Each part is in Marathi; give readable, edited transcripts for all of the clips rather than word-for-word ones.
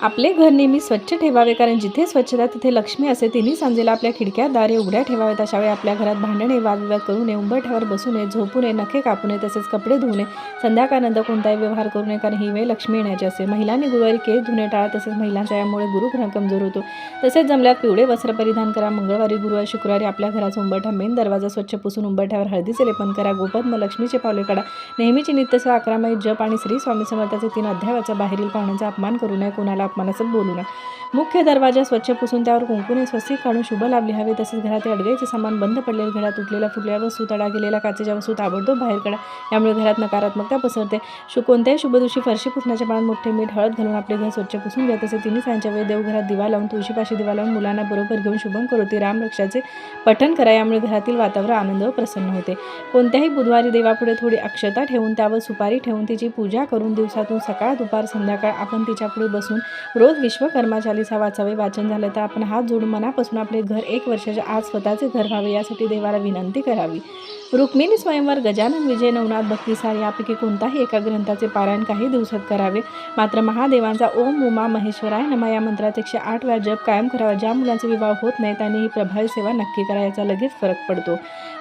आपले घर नेहमी स्वच्छ ठेवावे, कारण जिथे स्वच्छता तिथे लक्ष्मी असे. तिन्ही सांजेला आपल्या खिडक्या दारे उघड्या ठेवावेत. अशा वेळी आपल्या घरात भांडणे वादविवाद करू नये, उंबरठ्यावर बसू नये, झोपू नये, नखे कापू नये, तसेच कपडे धुवू नये, संध्याकाळनंतर कोणताही व्यवहार करू नये, कारण ही वेळ लक्ष्मी येण्याची असते. महिलांनी गुरुवारी केस धुणे टाळा, तसेच महिलांचा यामुळे गुरुग्रह कमजोर होतो. तसेच जमल्यात पिवळे वस्त्र परिधान करा. मंगळवारी, गुरुवारी, शुक्रवारी आपल्या घराचा उंबरठा मेन दरवाजा स्वच्छ पुसून उंबरठ्यावर हळदीचे लेपन करा. गोपद्म लक्ष्मीचे पावले काढा. नेहमीची नित्यसेवा 11 माळी जप आणि श्री स्वामी समर्थाचे 3 अध्याय वाचा. बाहेरील पाहुण्यांचा अपमान करू नये, कोणाला अपमानास्पद बोलू नये. मुख्य दरवाजा स्वच्छ पुसून त्यावर कुंकूने स्वस्तिक काढून शुभ लाभ लिहावे. तसेच घरातील अडगळीचे सामान, बंद पडलेले घरात तुटलेल्या फुटलेल्या वस्तू, तडा गेलेल्या काचेच्या वस्तू ताबडतोब बाहेर काढा. यामुळे घरात नकारात्मकता पसरते. कोणत्याही शुभ दिवशी फरशी पुसण्याच्या पाण्यात मोठे मीठ हळद घालून आपले घर स्वच्छ पुसून घ्या. तसेच तिन्ही सांजेच्या वेळी देवघरात दिवा लावून, तुळशीपाशी दिवा लावून मुलांना बरोबर घेऊन शुभम करोती रामरक्षाचे पठण करा. यामुळे घरातील वातावरण आनंद व प्रसन्न होते. कोणत्याही बुधवारी देवापुढे थोडी अक्षता ठेवून त्यावर सुपारी ठेवून तिची पूजा करून दिवसातून सकाळ, दुपार, संध्याकाळ आपण तिच्यापुढे बसून रोज विश्वकर्मा चालीसा वाचावे. वाचन झालं तर आपण हात जोडून मनापासून आपले घर 1 वर्षाच्या आत स्वतःचे घर व्हावे यासाठी देवाला विनंती करावी. रुक्मिणी स्वयंवर, गजानन विजय, नवनाथ भक्तिसार यापैकी कोणताही एका ग्रंथाचे पारायण काही दिवसात करावे. मात्र महादेवांचा ओम उमा महेश्वराय नमः या मंत्राचे 108 वेळा जप कायम करावा. ज्या मुलांचे विवाह होत नाही त्यांनी ही प्रभावी सेवा नक्की करा, याचा लगेच फरक पडतो.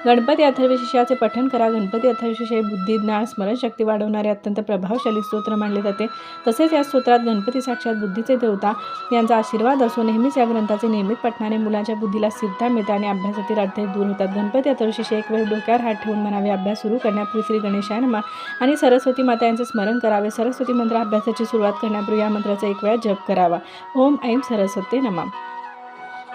गणपती अथर्वशीर्षाचे पठण करा. गणपती अथर्वशीर्ष हे बुद्धी, ज्ञान, स्मरणशक्ती वाढवणारे अत्यंत प्रभावशाली स्तोत्र मानले जाते. तसेच या स्तोत्रात गणपती साक्षात बुद्धीचे देवता यांचा आशीर्वाद असो. नेहमीच या ग्रंथाचे नियमित पठणाने मुलांच्या बुद्धीला स्थिरता मिळते आणि अभ्यासातील अडथळे दूर होतात. गणपती अथर्वशीर्ष 1 वेळ डोक्यावर हात ठेवून म्हणावे. अभ्यास सुरू करण्यापूर्वी श्री गणेशाय नमः आणि सरस्वती माता यांचे स्मरण करावे. सरस्वती मंत्र अभ्यासाची सुरुवात करण्यापूर्वी या मंत्राचा 1 वेळा जप करावा. ओम ऐं सरस्वती नमः.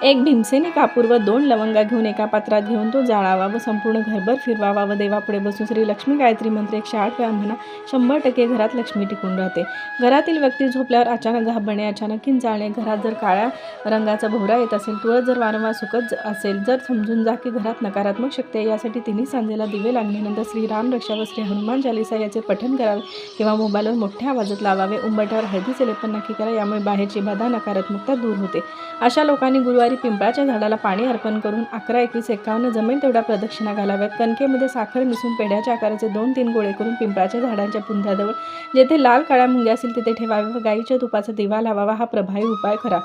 1 भीमसेनी कापूर व 2 लवंगा घेऊन एका पात्रात घेऊन तो जाळावा व संपूर्ण घरभर फिरवावा व देवापुढे बसून श्री लक्ष्मी गायत्री मंत्र 108 वेळा म्हणा. 100% घरात लक्ष्मी टिकून राहते. घरातील व्यक्ती झोपल्यावर अचानक घाबरणे, अचानक किंचाळणे, घरात जर काळ्या रंगाचा भोवरा येत असेल, तुळस जर वारंवार सुकत असेल, जर समजून जा की घरात नकारात्मक शक्ती आहे. यासाठी तिन्ही सांजेला दिवे लागल्यानंतर श्री राम रक्षा व श्री हनुमान चालीसा याचे पठण करावे किंवा मोबाईलवर मोठ्या आवाजात लावावे. उंबरठ्यावर हळदीचे लेपन नक्की करा. यामुळे बाहेरची बाधा, नकारात्मकता दूर होते. अशा लोकांनी गुरुवारी पिंपळाच्या झाडाला पाणी अर्पण करून 11, 21, 51 जमेल तेवढ्या प्रदक्षिणा घालाव्यात. कणकेमध्ये साखर मिसळून पेढ्याच्या आकाराचे 2-3 गोळे करून पिंपळाच्या झाडांच्या बुंध्याजवळ जेथे लाल काळ्या मुंग्या असतील तिथे ठेवावे व गाईच्या तुपाचा दिवा लावावा. हा प्रभावी उपाय करा.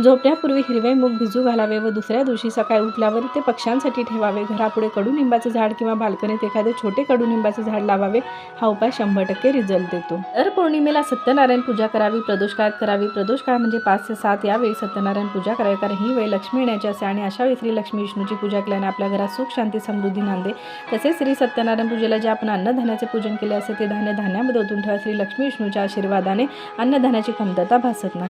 झोपण्यापूर्वी हिरवे मूग भिजू घालावे व दुसऱ्या दिवशी सकाळी उठल्यावर ते पक्ष्यांसाठी ठेवावे. घरापुढे कडुनिंबाचे झाड किंवा बाल्कनीत एखादे छोटे कडुनिंबाचे झाड लावावे. हा उपाय 100% रिझल्ट देतो. दर पौर्णिमेला सत्यनारायण पूजा करावी. प्रदोष काळात करावी. प्रदोष काळ म्हणजे 5 ते 7 यावेळी सत्यनारायण पूजा करावी, कारण ही वेळ लक्ष्मी येण्याची असते आणि अशा वेळी श्री लक्ष्मी विष्णूची पूजा केल्याने आपल्या घरात सुख, शांती, समृद्धी नांदे. तसेच श्री सत्यनारायण पूजेला जे आपण अन्नधान्याचे पूजन केले असे ते धान्य धान्यामध्ये ओतून ठेवा. श्री लक्ष्मी विष्णूच्या आशीर्वादाने अन्नधान्याची कमतरता भासत नाही.